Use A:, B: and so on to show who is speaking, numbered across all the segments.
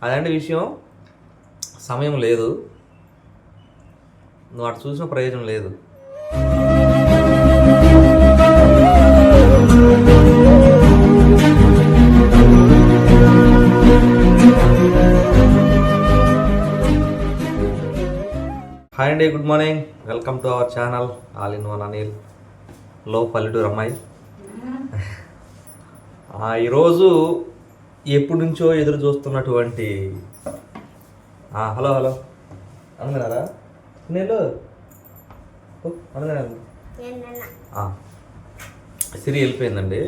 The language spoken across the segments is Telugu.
A: అదంటే విషయం. సమయం లేదు, నువ్వు అటు చూసిన ప్రయోజనం లేదు. హాయ్ అండి, good morning, welcome to our channel all in one Anil లో పల్లెటూరు అమ్మాయి. ఈరోజు ఎప్పటి నుంచో ఎదురు చూస్తున్నటువంటి హలో హలో అనుకున్నారా నేను అనుకున్నాను. సిరి వెళ్ళిపోయిందండి,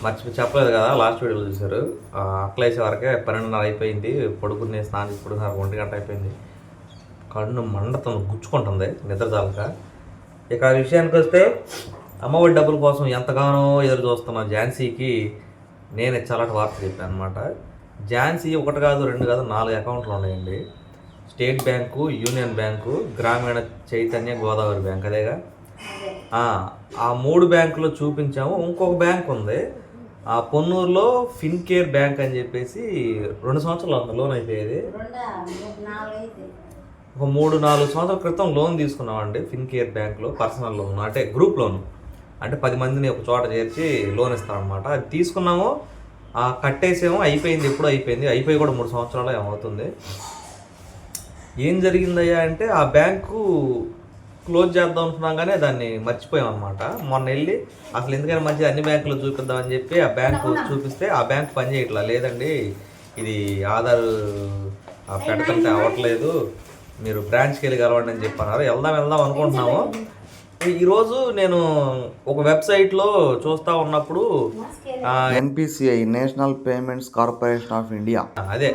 A: మర్చిపోయి చెప్పలేదు కదా, లాస్ట్ వీడియోలో చూశారు. అట్లా వేసే వరకే 12:30 అయిపోయింది. పడుకునే స్నానం పడుకున్నారు, 1 గంట అయిపోయింది. కన్ను మండతం గుచ్చుకుంటుంది నిద్ర చాలక. ఇక ఆ విషయానికి వస్తే, అమ్మఒడి డబ్బుల కోసం ఎంతగానో ఎదురు చూస్తున్న ఝాన్సీకి నేను చల్లటి వార్త చెప్పాను అనమాట. ఝాన్సీ 1 కాదు 2 కాదు 4 అకౌంట్లు ఉన్నాయండి. స్టేట్ బ్యాంకు, యూనియన్ బ్యాంకు, గ్రామీణ చైతన్య గోదావరి బ్యాంక్, అదేగా. ఆ 3 బ్యాంకులో చూపించాము. ఇంకొక బ్యాంక్ ఉంది ఆ పొన్నూరులో, ఫిన్కేర్ బ్యాంక్ అని చెప్పేసి 2 సంవత్సరాలు లోన్ అయిపోయేది. ఒక 3-4 సంవత్సరాల క్రితం లోన్ తీసుకున్నామండి ఫిన్కేర్ బ్యాంక్లో, పర్సనల్ లోన్, అంటే గ్రూప్ లోన్, అంటే 10 మందిని ఒక చోట చేర్చి లోన్ ఇస్తారనమాట. అది తీసుకున్నాము, కట్టేసేమో, అయిపోయింది, ఎప్పుడు అయిపోయి కూడా 3 సంవత్సరాలు ఏమవుతుంది. ఏం జరిగిందయ్యా అంటే, ఆ బ్యాంకు క్లోజ్ చేద్దాం అనుకున్నాం కానీ దాన్ని మర్చిపోయాం అనమాట. మొన్న వెళ్ళి అసలు ఎందుకైనా మంచిది అన్ని బ్యాంకులు చూపిద్దామని చెప్పి ఆ బ్యాంకు చూపిస్తే ఆ బ్యాంక్ పని చేయట్లా. లేదండి, ఇది ఆధార్ పెడతంటే అవ్వట్లేదు, మీరు బ్రాంచ్కి వెళ్ళి కలవండి అని చెప్పన్నారు. వెళ్దాం అనుకుంటున్నాము. ఈరోజు నేను ఒక వెబ్సైట్లో చూస్తూ ఉన్నప్పుడు
B: NPCI, national payments corporation of India,
A: అదే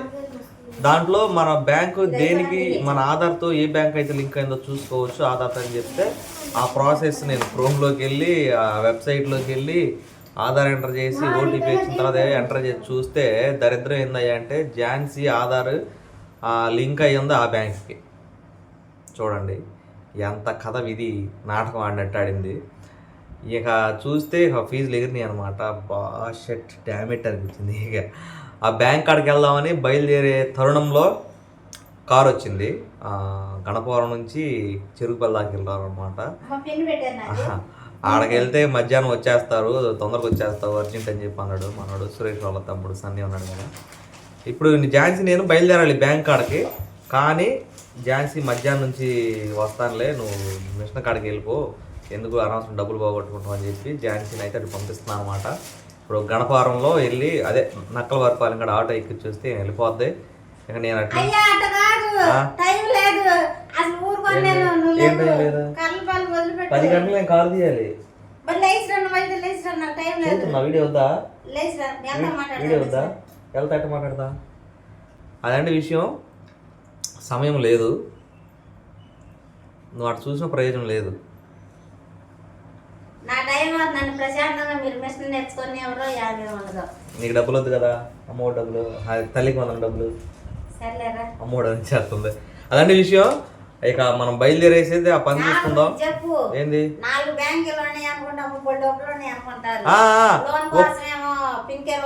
A: దాంట్లో మన బ్యాంకు దేనికి, మన ఆధార్తో ఏ బ్యాంక్ అయితే లింక్ అయిందో చూసుకోవచ్చు ఆధార్ అని చెప్తే, ఆ ప్రాసెస్ నేను క్రోమ్లోకి వెళ్ళి ఆ వెబ్సైట్లోకి వెళ్ళి ఆధార్ ఎంటర్ చేసి ఓటీపీ వచ్చిన తర్వాత ఎంటర్ చేసి చూస్తే దరిద్రం ఏందయ్యా అంటే, ఝాన్సీ ఆధార్ లింక్ అయ్యి ఉంది ఆ బ్యాంక్కి. చూడండి ఎంత కథ, విధి నాటకం ఆడినట్టు ఆడింది. ఇక చూస్తే ఫీజులు ఎగిరినాయి అనమాట. షట్ డామిట్ అనిపించింది. ఇక ఆ బ్యాంక్ కాడికి వెళ్దామని బయలుదేరే తరుణంలో కారు వచ్చింది. గణపవరం నుంచి చెరుకుపల్లి దాకా వెళ్ళారు అనమాట. ఆడకి వెళ్తే మధ్యాహ్నం వచ్చేస్తారు, తొందరగా వచ్చేస్తావు అర్జెంట్ అని చెప్పి అన్నాడు మనోడు, సురేష్ వాళ్ళ తమ్ముడు సన్నీ ఉన్నాడు కదా. ఇప్పుడు ఝాన్సీ నేను బయలుదేరాలి బ్యాంక్ కాడికి, కానీ ఝాన్సీ మధ్యాహ్నం నుంచి వస్తానులే, నువ్వు మిషన్ కాడికి వెళ్ళిపో, ఎందుకు అనవసరం డబ్బులు పోగొట్టుకుంటావు అని చెప్పి ఝాన్సీని అయితే అటు పంపిస్తున్నాను అనమాట. ఇప్పుడు గణపారంలో వెళ్ళి, అదే నక్కలవారిపాలెం కూడా ఆటో ఎక్కి చూస్తే వెళ్ళిపోద్ది. ఇక నేను అట్లా ఏం లేదు, 10 గంటలు నేను కారు తీయాలి. వీడియో వద్దా వెళ్తా అట్ట మాట్లాడతా. అదంటే విషయం. సమయం లేదు, నువ్వు అటు చూసిన ప్రయోజనం లేదు. నీకు డబ్బులు వద్దు కదా, అమ్మోడు డబ్బులు, తల్లికి 100 డబ్బులు, అమ్మోడు అని చేస్తుంది. అదంటే విషయం. ఇక మనం బయలుదేరేసేది ఆ పని చూసుకుందాం. ఏంది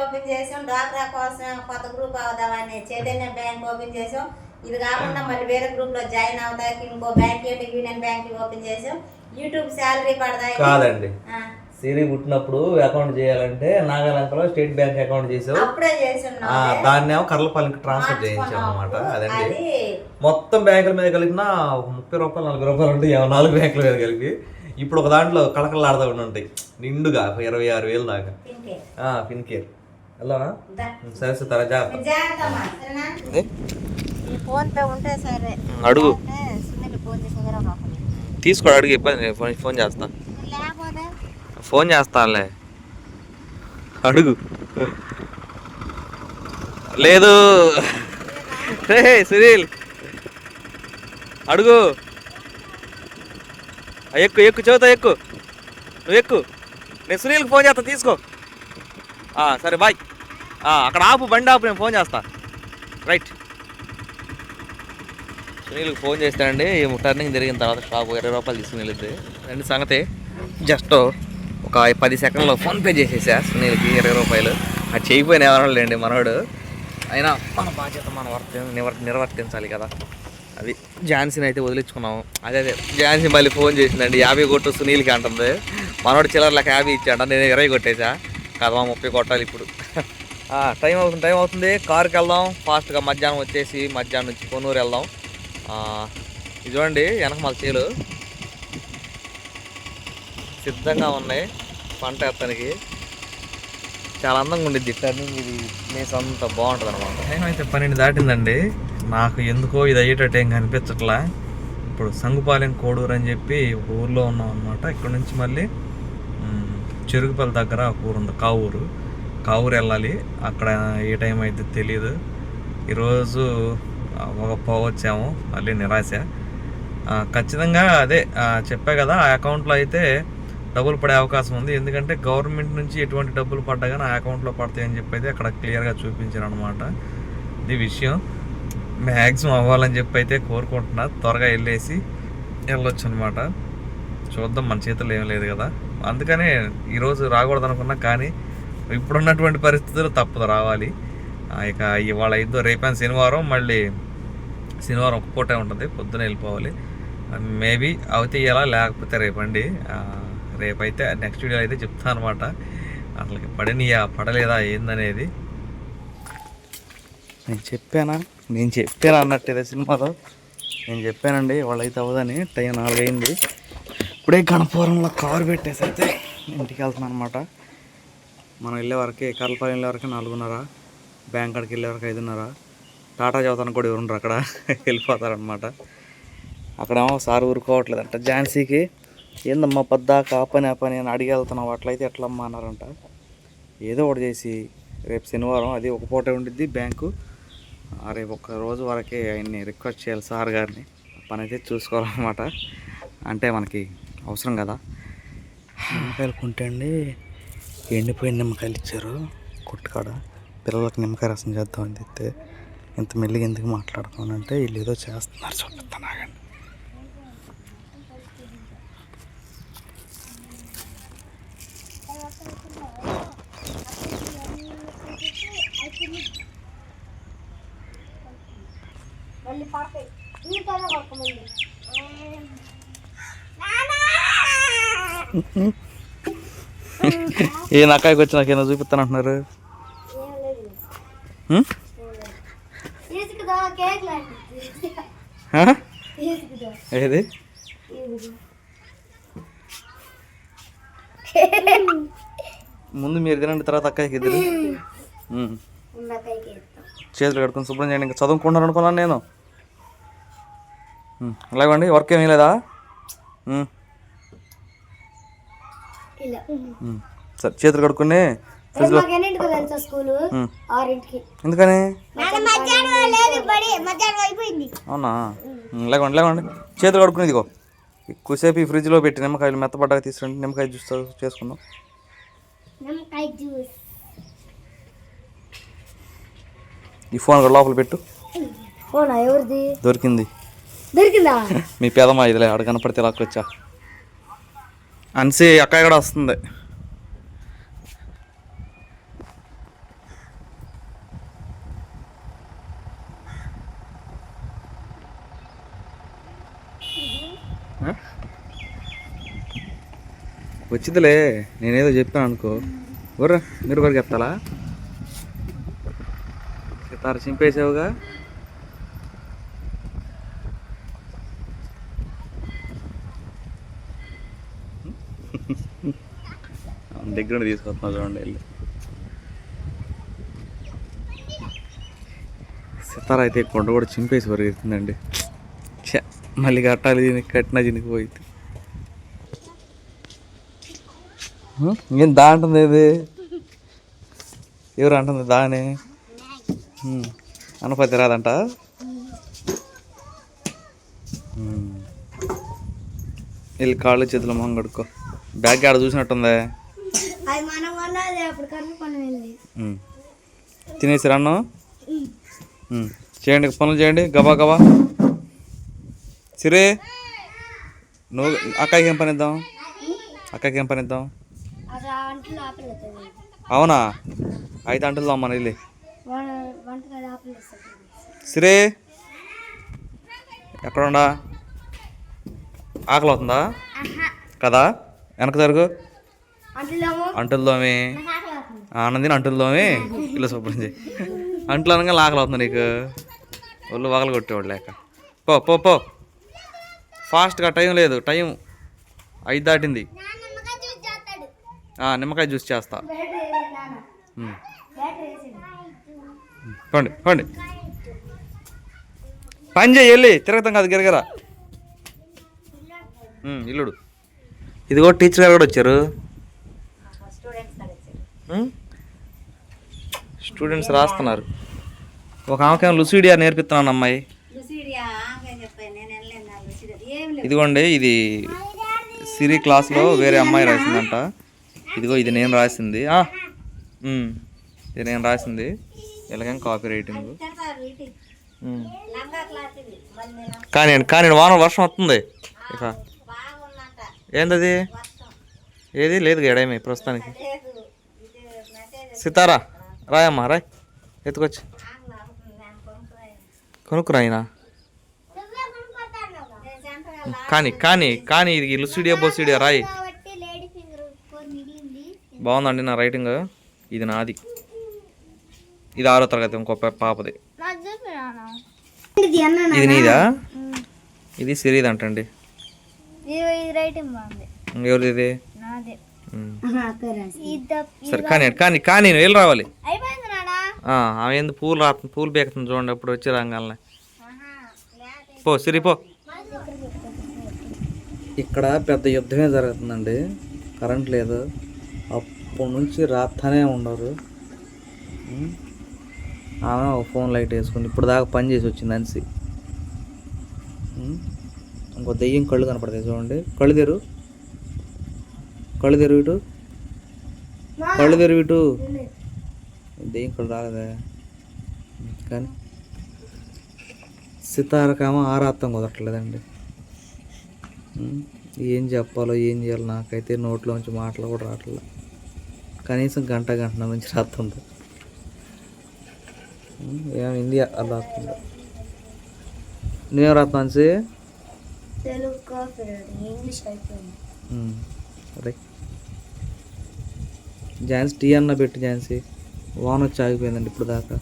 C: ఓపెన్ చేసాం, డ్వాక్రా కోసం కొత్త గ్రూప్ అవుదామని చైతన్య బ్యాంక్ ఓపెన్ చేసాం. ఇది కాకుండా మళ్ళీ వేరే గ్రూప్ లో జాయిన్ అవుతాకి ఇంకో బ్యాంక్, యూనియన్ బ్యాంక్ ఓపెన్ చేసాం. యూట్యూబ్ శాలరీ పడతాయి
A: కాదండి. సిరి పుట్టినప్పుడు అకౌంట్ చేయాలంటే నాగాలంకలో స్టేట్ బ్యాంక్ అకౌంట్ చేసావు, దాన్ని ఏమో కర్లపల్లికి ట్రాన్స్ఫర్ చేయించాం అనమాట. అదండి మొత్తం బ్యాంకుల మీద కలిగిన 30 రూపాయలు 40 రూపాయలు ఉంటాయి, 4 బ్యాంకుల మీద కలిపి. ఇప్పుడు ఒక దాంట్లో కళకళలాడుతూ ఉంటాయి నిండుగా 26,000 దాకా. ఫిన్కేర్ ఎలా సరే సరే అడుగు, తీసుకో, అడుగు, ఇబ్బంది, ఫోన్ చేస్తా, ఫోన్ చేస్తానులే, అడుగు. లేదు సునీల్ అడుగు, ఎక్కు చెబుతా, నువ్వు ఎక్కు, నేను సునీల్కి ఫోన్ చేస్తా, తీసుకో. సరే బాయ్, అక్కడ ఆపు, బండి ఆపు, నేను ఫోన్ చేస్తా. రైట్. సునీల్కి ఫోన్ చేస్తానండి. టర్నింగ్ జరిగిన తర్వాత షాప్ 20 రూపాయలు తీసుకుని వెళ్ళిద్ది. రెండు సంగతి జస్ట్ ఒక 10 సెకండ్లో ఫోన్పే చేసేసా సునీల్కి 20 రూపాయలు. అది చేయకపోయినా ఎవరో లేండి మనోడు. అయినా మన బాధ్యత మనం నిర్వర్తించాలి కదా. అది ఝాన్సీని అయితే వదిలించుకున్నాము. అదే ఝాన్సీ మళ్ళీ ఫోన్ చేసిందండి, 50 కొట్టు సునీల్కి అంటుంది. మనోడు చిల్లర్లకు 50 ఇచ్చాడ, నేను 20 కొట్టేసా కదా, 30 కొట్టాలి ఇప్పుడు. టైం అవుతుంది, కారుకి వెళ్దాం ఫాస్ట్గా. మధ్యాహ్నం నుంచి కొన్నూరు వెళ్దాం. ఇది చూడండి వెనక మన చేలు సిద్ధంగా ఉన్నాయి పంట ఎత్తడానికి. చాలా అందంగా ఉండిద్ది టర్నింగ్, ఇది ప్లేస్ అంతా బాగుంటుంది అనమాట. టైం అయితే 12 దాటిందండి. నాకు ఎందుకో ఇది అయ్యేటట్టు ఏం కనిపించట్లా. ఇప్పుడు సంగుపాలెం కోడూరు అని చెప్పి ఒక ఊర్లో ఉన్నాం అనమాట. ఇక్కడ నుంచి మళ్ళీ చెరుకుపల్లి దగ్గర ఒక ఊరు ఉంది, కావూరు వెళ్ళాలి. అక్కడ ఏ టైం అయితే తెలియదు. ఈరోజు ఒక పోవచ్చాము, మళ్ళీ నిరాశ. ఖచ్చితంగా అదే చెప్పా కదా, ఆ అకౌంట్లో అయితే డబ్బులు పడే అవకాశం ఉంది. ఎందుకంటే గవర్నమెంట్ నుంచి ఎటువంటి డబ్బులు పడ్డా కానీ ఆ అకౌంట్లో పడతాయని చెప్పి అయితే అక్కడ క్లియర్గా చూపించారు అనమాట. ఇది విషయం. మ్యాక్సిమం అవ్వాలని చెప్పి అయితే కోరుకుంటున్నా. త్వరగా వెళ్ళొచ్చు అనమాట. చూద్దాం, మన చేతుల్లో ఏం లేదు కదా. అందుకనే ఈరోజు రాకూడదు అనుకున్నా, కానీ ఇప్పుడున్నటువంటి పరిస్థితులు తప్పదు రావాలి. ఇక ఇవాళ రేపైన శనివారం, మళ్ళీ శనివారం ఒక పూటే ఉంటుంది, పొద్దున వెళ్ళిపోవాలి. మేబీ అవుతే ఇలా, లేకపోతే రేపండి. రేపైతే నెక్స్ట్ వీడియో అయితే చెప్తాను అనమాట, అసలుకి పడలేదా ఏందనేది. నేను చెప్పానా అన్నట్టు సినిమాలో నేను చెప్పానండి, వాళ్ళైతే అవ్వదని. టైం 4 అయింది. ఇప్పుడే గణపురంలో కారు పెట్టేసి అయితే ఇంటికి వెళ్తున్నాను అనమాట. మనం వెళ్ళే వరకే, కర్లపాలెం వెళ్ళే వరకే 4:30, బ్యాంక్ కాడికి వెళ్ళే వరకు 5:30. టాటా చదువుతాను కూడా ఎవరుండ్రు అక్కడ, వెళ్ళిపోతారనమాట. అక్కడేమో సార్ ఊరుకోవట్లేదంట. ఝాన్సీకి ఏందమ్మా పద్దాక ఆ పని అని అడిగి వెళ్తున్నావు, అట్లయితే ఎట్లమ్మా అన్నారంట. ఏదో ఒకటి చేసి రేపు శనివారం, అది ఒక పూట ఉండిద్ది బ్యాంకు. రేపు ఒక్క రోజు వరకే ఆయన్ని రిక్వెస్ట్ చేయాలి సార్ గారిని, పని అయితే చూసుకోవాలన్నమాట. అంటే మనకి అవసరం కదా. నిమ్మకాయలు కొంటే అండి, ఎండిపోయిన నిమ్మకాయలు ఇచ్చారు కొట్టుకాడ. పిల్లలకు నిమ్మకాయ రసం చేద్దామని చెప్తే ఇంత మెల్లిగా ఎందుకు మాట్లాడుతానంటే వీళ్ళు ఏదో చేస్తున్నారు, చూపిస్తాను ఆగండి. ఏ నక్కాయకి వచ్చి నాకేమో చూపిస్తాను అంటున్నారు. ఏది ముందు మీరు తినండి, తర్వాత అక్కడికి ఇద్దరు చేతులు కడుకొని శుభ్రం చేయండి. ఇంకా చదువుకుంటాను అనుకున్నాను నేను. అలాగండి, వర్క్ ఏమీ లేదా? సరే, చేతులు కడుక్కుని ఫ్రిడ్జ్లో. ఎందుకని? అవునా? లేవండి, చేతులు కడుక్కుని ఇదిగో ఎక్కువసేపు ఈ ఫ్రిడ్జ్లో పెట్టి నిమ్మకాయలు మెత్తపడ్డాక తీసుకురండి. నిమ్మకాయ జ్యూస్ చేసుకుందాం. ఈ ఫోన్ కూడా లోపల పెట్టు. దొరికిందా? మీ పేదమా ఇదిలే, ఆడ కనపడితే లాక్కొచ్చా. అన్సి అక్కయ్య కూడా వస్తుంది. వచ్చిందిలే, నేనేదో చెప్పాను అనుకో. ఊర్రా, మీరు వరకు చెప్తాలా? తార చింపేసావుగా. దగ్గర తీసుకొస్తున్నా చూడండి. వెళ్ళి సితార అయితే కొండ కూడా చింపేసి పరిగెత్తుందండి. మళ్ళీ కట్టాలి, దీనికి కట్టినా చినికిపోయింది. ఏం దా అంటుంది, ఏది ఎవరు అంటుంది దాని అనపతి రాదంట. వెళ్ళి కాళ్ళు చేతులు మొహం కడుక్కో. బ్యాగ్ ఆడ చూసినట్టుందే. తినేసి అన్నం చేయండి, పనులు చేయండి గబా గబా. సిరే, నువ్వు అక్కకి ఏం పని ఇద్దాం? అవునా? అయితే అంటులు అమ్మ వెళ్ళి సిరే ఎక్కడుండా? ఆకలి అవుతుందా కదా? వెనక జరుగు. అంటులదోమి ఆనందిని అంటులదోమి ఇల్లు శుభ్రం చేయి. అంట్లు అనగా ఆకలి అవుతుంది నీకు. ఒళ్ళు వగలు కొట్టేవాడు లేక. పో పో పో ఫాస్ట్గా, టైం లేదు. టైం 5 దాటింది. నిమ్మకాయ జ్యూస్ చేస్తా. పండి పండి పని చేయి, వెళ్ళి తిరగతాం కాదు గిరగరా. ఇల్లుడు. ఇది కూడా టీచర్ గారు కూడా వచ్చారు. స్టూడెంట్స్ రాస్తున్నారు. ఒక ఆమెకేమో లుసిడియా నేర్పిస్తున్నాను అమ్మాయి. ఇదిగోండి, ఇది సిరి క్లాస్లో వేరే అమ్మాయి రాసిందంట. ఇదిగో ఇది నేను రాసింది. ఇది నేను రాసింది. ఎలాగేం కాపీ రైటింగ్. కానీ వాన వర్షం వస్తుంది. ఇక ఏందది? ఏది లేదు గడేమి ప్రస్తుతానికి. సితారా రాయమ్మా, రాయ్ ఎత్తుకొచ్చి కొనుక్కురాయినా. కానీ ఇది లుసిడియా బొసిడియా రాయి. బాగుందండి నా రైటింగ్. ఇది నాది. ఇది 6వ తరగతి ఇంకో పాపది. ఇది నీదా? ఇది సిరిది అంటండి. ఎవరిది ఇది? సరే కానీ నేను వెళ్ళి రావాలి. ఆమె ఎందుకు పూలు బేకుతుంది చూడండి. అప్పుడు వచ్చి రంగాలనే. పో సిరి పో. ఇక్కడ పెద్ద యుద్ధమే జరుగుతుందండి. కరెంట్ లేదు. అప్పటి నుంచి రాత్తానే ఉండరు. ఆమె ఫోన్ లైట్ వేసుకుని ఇప్పుడు దాకా పని చేసి వచ్చింది అనిసి. ఇంకో దెయ్యం కళ్ళు కనపడతాయి చూడండి. కళ్ళు తెరు ఇటు. దెయ్యం కళ్ళు రాలేదా? కానీ సితారకేమో ఆరాత్తం కుదరట్లేదండి. ఏం చెప్పాలో ఏం చేయాలో నాకైతే నోట్లోంచి మాటలు కూడా రావట్లేదు. కనీసం గంట నుంచి రాస్తుంది. ఏం ఇండియా అలా రాస్తుంది. నువ్వేం రాస్తున్నాను సి? అదే ఝాన్సీ టీ అన్న పెట్టి. ఝాన్సీ వాన వచ్చి ఆగిపోయిందండి ఇప్పుడు దాకా.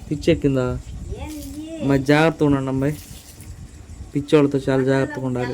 A: పిచ్చి ఎక్కిందా? మరి జాగ్రత్తగా ఉండండి అమ్మాయి. పిచ్చోళ్ళతో చాలా జాగ్రత్తగా ఉండాలి.